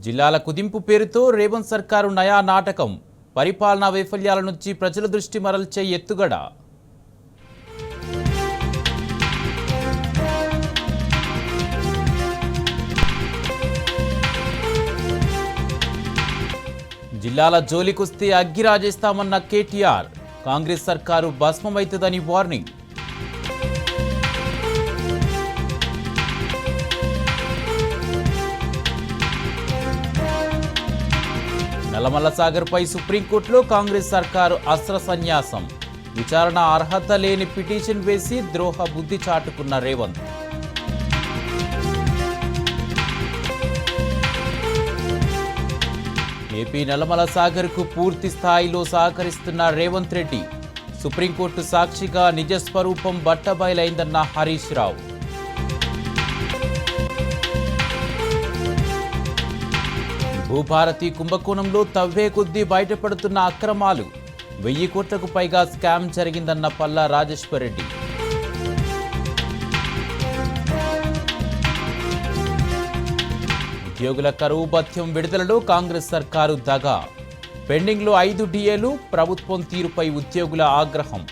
జిల్లాల కుదింపు పేరుతో రేవంత్ సర్కారు నయా నాటకం. పరిపాలనా వైఫల్యాల నుంచి ప్రజల దృష్టి మరల్చే ఎత్తుగడ. జిల్లాల జోలికొస్తే అగ్గిరాజేస్తామన్న కేటీఆర్. కాంగ్రెస్ సర్కారు భస్మమైతదని వార్నింగ్. నల్లమల్ల సాగర్పై సుప్రీంకోర్టులో కాంగ్రెస్ సర్కారు అస్త్ర సన్యాసం. విచారణ అర్హత లేని పిటిషన్ వేసి ద్రోహ బుద్ధి చాటుకున్న రేవంత్. ఏపీ నల్లమల్ల సాగర్కు పూర్తి స్థాయిలో సహకరిస్తున్న రేవంత్ రెడ్డి. సుప్రీంకోర్టు సాక్షిగా నిజస్వరూపం బట్టబయలైందన్న హరీష్ రావు. భూభారతి కుంభకోణంలో తవ్వే కొద్దీ బయటపడుతున్న అక్రమాలు. 1000 కోట్లకు పైగా స్కామ్ జరిగిందన్న పల్లా రాజేశ్వర్ రెడ్డి. ఉద్యోగుల కరువు భత్యం విడుదలలో కాంగ్రెస్ సర్కారు దగా. పెండింగ్లో 5 డిఏలు. ప్రభుత్వం తీరుపై ఉద్యోగుల ఆగ్రహం.